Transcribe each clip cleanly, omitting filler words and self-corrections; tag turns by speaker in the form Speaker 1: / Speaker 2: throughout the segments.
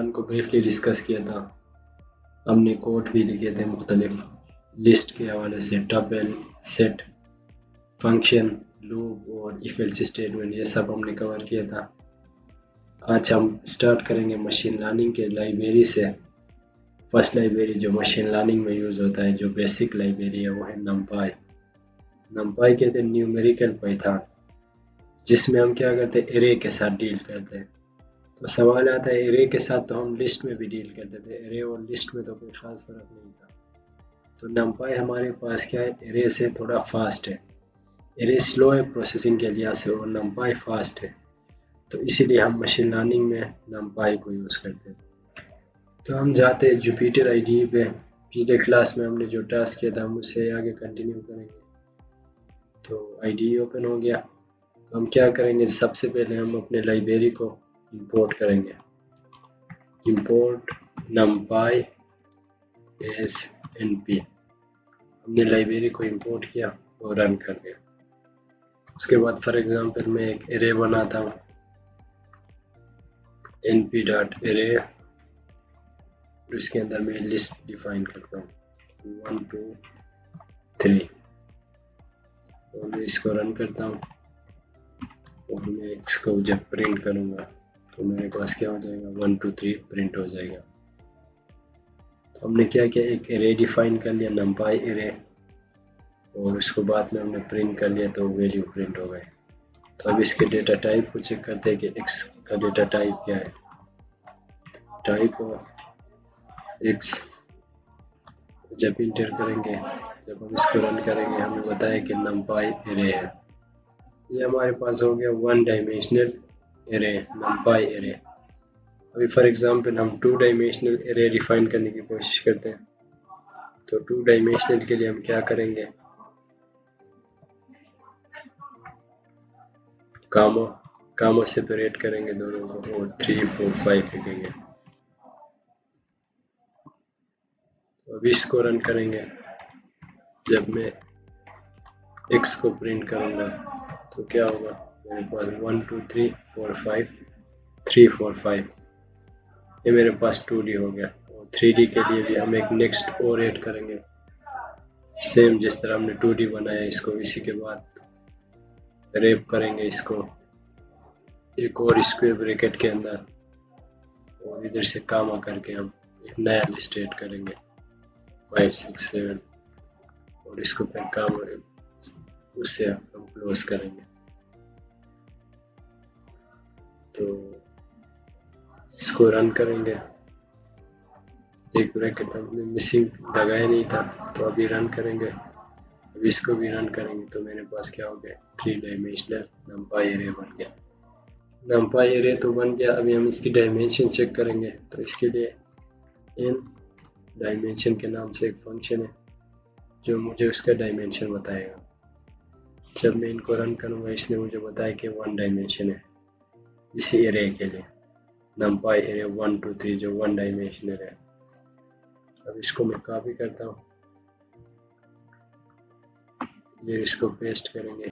Speaker 1: Plan को briefly discuss किया था। हमने कोड भी लिखे थे मुख्तलिफ लिस्ट के हवाले से, टपल, सेट, फंक्शन, लूप और इफ एल्स स्टेटमेंट, ये सब हमने कवर किया था। आज हम स्टार्ट करेंगे मशीन लर्निंग के लाइब्रेरी से। फर्स्ट लाइब्रेरी जो मशीन लर्निंग में यूज़ होता है, जो बेसिक लाइब्रेरी है, वो है नमपाई। नमपाई कहते हैं न्यूमेरिकल पाइथन, जिसमें हम क्या करते हैं, एरे के साथ डील करते हैं। तो सवाल आता है, एरे के साथ तो हम लिस्ट में भी डील करते थे, एरे और लिस्ट में तो कोई ख़ास फ़र्क नहीं था। तो नमपाई हमारे पास क्या है, एरे से थोड़ा फास्ट है। एरे स्लो है प्रोसेसिंग के लिहाज से और नमपाई फास्ट है, तो इसीलिए हम मशीन लर्निंग में नमपाई को यूज़ करते हैं। तो हम जाते हैं जुपिटर आईडी पे। पिछले क्लास में हमने जो टास्क किया था हम उससे आगे कंटिन्यू करेंगे। तो आईडी ओपन हो गया। तो हम क्या करेंगे, सबसे पहले हम अपने लाइब्रेरी को इंपोर्ट करेंगे। Import numpy as np। हमने लाइब्रेरी को इंपोर्ट किया और रन कर दिया। उसके बाद फॉर एग्जांपल मैं एक एरे बनाता हूँ, np.array, उसके अंदर मैं लिस्ट डिफाइन करता हूँ 1 2 3 और मैं इसको रन करता हूँ। और मैं इसको जब प्रिंट करूँगा तो मेरे पास क्या हो जाएगा, 1 2 3 प्रिंट हो जाएगा। तो हमने क्या किया, एक एरे डिफाइन कर लिया, नमपाई एरे, और उसको बाद में हमने प्रिंट कर लिया तो वैल्यू प्रिंट हो गए। तो अब इसके डेटा टाइप को चेक करते हैं कि x का डेटा टाइप क्या है। टाइप ऑफ x जब इंटर करेंगे, जब हम इसको रन करेंगे, हमें बताया कि नमपाई एरे है। ये हमारे पास हो गया 1 डायमेंशनल एरे, नमपाई एरे। अभी फॉर एग्जांपल हम 2 डायमेंशनल एरे डिफाइन करने की कोशिश करते हैं। तो 2 डायमेंशनल के लिए हम क्या करेंगे, कामा सेपरेट करेंगे दोनों को और 3 4 5 लिखेंगे। तो अभी इसको रन करेंगे। जब मैं x को प्रिंट करूँगा तो क्या होगा, मेरे पास 1 2 3 4 5 3 4 5, ये मेरे पास 2D हो गया। और 3D के लिए भी हम एक नेक्स्ट और ऐड करेंगे, सेम जिस तरह हमने 2D बनाया इसको, इसी के बाद रैप करेंगे इसको एक और स्क्वायर ब्रैकेट के अंदर, और इधर से कामा करके हम एक नया लिस्ट ऐड करेंगे 5 6 7, और इसको फिर कामा उससे हम क्लोज करेंगे। तो इसको रन करेंगे, एक ब्रैकेट हमने मिसिंग लगाया नहीं था, तो अभी रन करेंगे। अब इसको भी रन करेंगे तो मेरे पास क्या हो गया, 3 डायमेंशनल नमपाई एरे बन गया। नमपाई एरे तो बन गया। अभी हम इसकी डायमेंशन चेक करेंगे। तो इसके लिए n डायमेंशन के नाम से एक फंक्शन है जो मुझे उसका डायमेंशन बताएगा। जब मैं इनको रन करूँगा, इसने मुझे बताया कि 1 डायमेंशन है इसी एरे के लिए, नमपाई एरे 1 2 3 जो 1 डायमेंशनल है। अब इसको मैं कॉपी करता हूँ, फिर इसको पेस्ट करेंगे।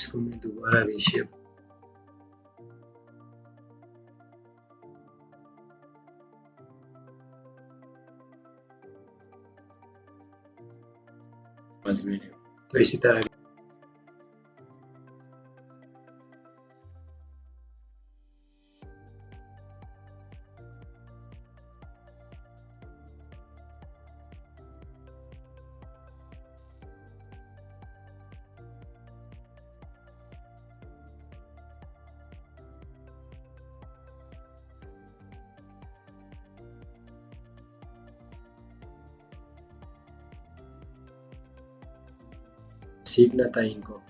Speaker 1: इसको मैं दोबारा रीशेप तो इसी तरह सीखना था इनको।